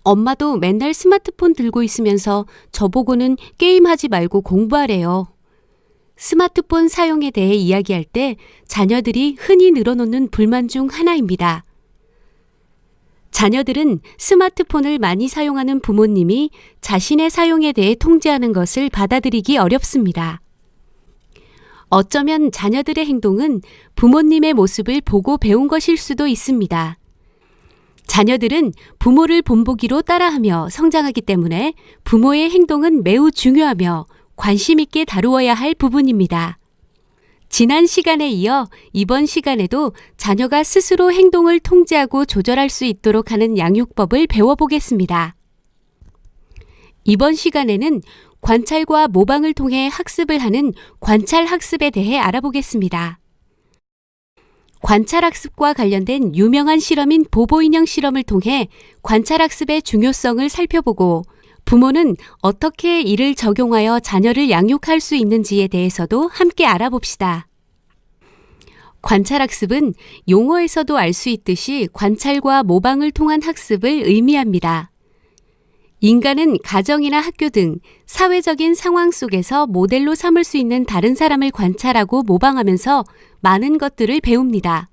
엄마도 맨날 스마트폰 들고 있으면서 저보고는 게임하지 말고 공부하래요. 스마트폰 사용에 대해 이야기할 때 자녀들이 흔히 늘어놓는 불만 중 하나입니다. 자녀들은 스마트폰을 많이 사용하는 부모님이 자신의 사용에 대해 통제하는 것을 받아들이기 어렵습니다. 어쩌면 자녀들의 행동은 부모님의 모습을 보고 배운 것일 수도 있습니다. 자녀들은 부모를 본보기로 따라하며 성장하기 때문에 부모의 행동은 매우 중요하며 관심 있게 다루어야 할 부분입니다. 지난 시간에 이어 이번 시간에도 자녀가 스스로 행동을 통제하고 조절할 수 있도록 하는 양육법을 배워보겠습니다. 이번 시간에는 관찰과 모방을 통해 학습을 하는 관찰학습에 대해 알아보겠습니다. 관찰학습과 관련된 유명한 실험인 보보인형 실험을 통해 관찰학습의 중요성을 살펴보고 부모는 어떻게 이를 적용하여 자녀를 양육할 수 있는지에 대해서도 함께 알아봅시다. 관찰학습은 용어에서도 알 수 있듯이 관찰과 모방을 통한 학습을 의미합니다. 인간은 가정이나 학교 등 사회적인 상황 속에서 모델로 삼을 수 있는 다른 사람을 관찰하고 모방하면서 많은 것들을 배웁니다.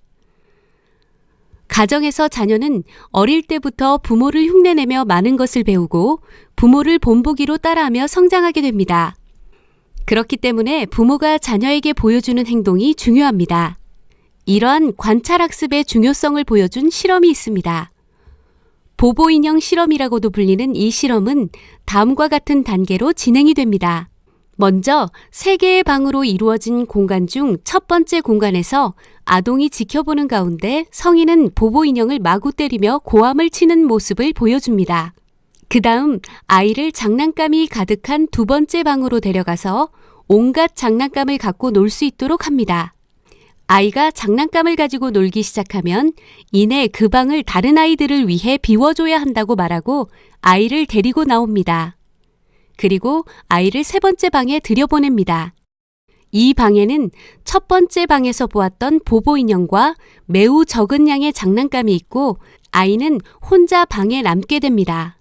가정에서 자녀는 어릴 때부터 부모를 흉내내며 많은 것을 배우고 부모를 본보기로 따라하며 성장하게 됩니다. 그렇기 때문에 부모가 자녀에게 보여주는 행동이 중요합니다. 이러한 관찰학습의 중요성을 보여준 실험이 있습니다. 보보인형 실험이라고도 불리는 이 실험은 다음과 같은 단계로 진행이 됩니다. 먼저 3개의 방으로 이루어진 공간 중 첫 번째 공간에서 아동이 지켜보는 가운데 성인은 보보인형을 마구 때리며 고함을 치는 모습을 보여줍니다. 그 다음 아이를 장난감이 가득한 두 번째 방으로 데려가서 온갖 장난감을 갖고 놀 수 있도록 합니다. 아이가 장난감을 가지고 놀기 시작하면 이내 그 방을 다른 아이들을 위해 비워줘야 한다고 말하고 아이를 데리고 나옵니다. 그리고 아이를 3번째 방에 들여보냅니다. 이 방에는 첫 번째 방에서 보았던 보보인형과 매우 적은 양의 장난감이 있고 아이는 혼자 방에 남게 됩니다.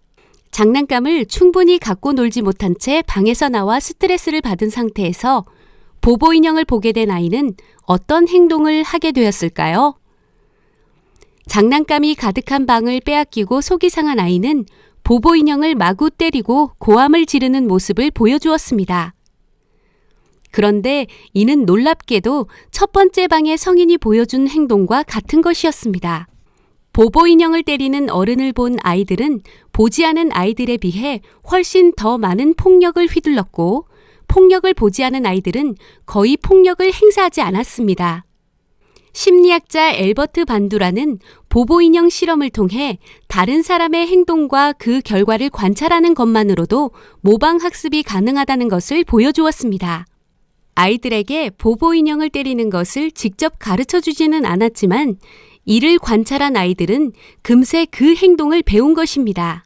장난감을 충분히 갖고 놀지 못한 채 방에서 나와 스트레스를 받은 상태에서 보보인형을 보게 된 아이는 어떤 행동을 하게 되었을까요? 장난감이 가득한 방을 빼앗기고 속이 상한 아이는 보보인형을 마구 때리고 고함을 지르는 모습을 보여주었습니다. 그런데 이는 놀랍게도 첫 번째 방의 성인이 보여준 행동과 같은 것이었습니다. 보보인형을 때리는 어른을 본 아이들은 보지 않은 아이들에 비해 훨씬 더 많은 폭력을 휘둘렀고 폭력을 보지 않은 아이들은 거의 폭력을 행사하지 않았습니다. 심리학자 엘버트 반두라는 보보인형 실험을 통해 다른 사람의 행동과 그 결과를 관찰하는 것만으로도 모방학습이 가능하다는 것을 보여주었습니다. 아이들에게 보보인형을 때리는 것을 직접 가르쳐주지는 않았지만 이를 관찰한 아이들은 금세 그 행동을 배운 것입니다.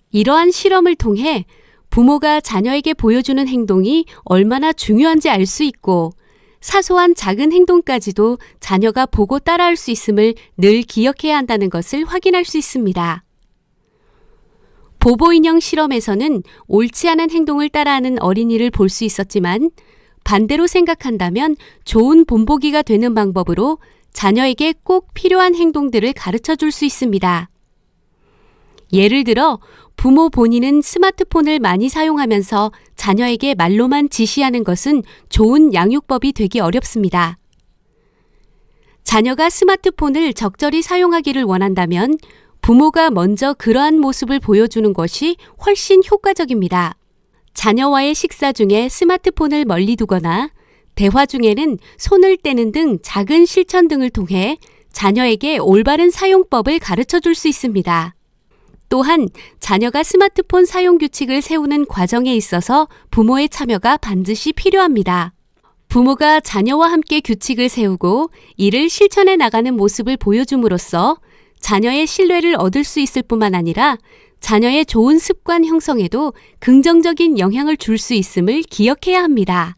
이러한 실험을 통해 부모가 자녀에게 보여주는 행동이 얼마나 중요한지 알 수 있고 사소한 작은 행동까지도 자녀가 보고 따라할 수 있음을 늘 기억해야 한다는 것을 확인할 수 있습니다. 보보인형 실험에서는 옳지 않은 행동을 따라하는 어린이를 볼 수 있었지만 반대로 생각한다면 좋은 본보기가 되는 방법으로 자녀에게 꼭 필요한 행동들을 가르쳐 줄 수 있습니다. 예를 들어 부모 본인은 스마트폰을 많이 사용하면서 자녀에게 말로만 지시하는 것은 좋은 양육법이 되기 어렵습니다. 자녀가 스마트폰을 적절히 사용하기를 원한다면 부모가 먼저 그러한 모습을 보여주는 것이 훨씬 효과적입니다. 자녀와의 식사 중에 스마트폰을 멀리 두거나 대화 중에는 손을 떼는 등 작은 실천 등을 통해 자녀에게 올바른 사용법을 가르쳐 줄 수 있습니다. 또한 자녀가 스마트폰 사용 규칙을 세우는 과정에 있어서 부모의 참여가 반드시 필요합니다. 부모가 자녀와 함께 규칙을 세우고 이를 실천해 나가는 모습을 보여줌으로써 자녀의 신뢰를 얻을 수 있을 뿐만 아니라 자녀의 좋은 습관 형성에도 긍정적인 영향을 줄 수 있음을 기억해야 합니다.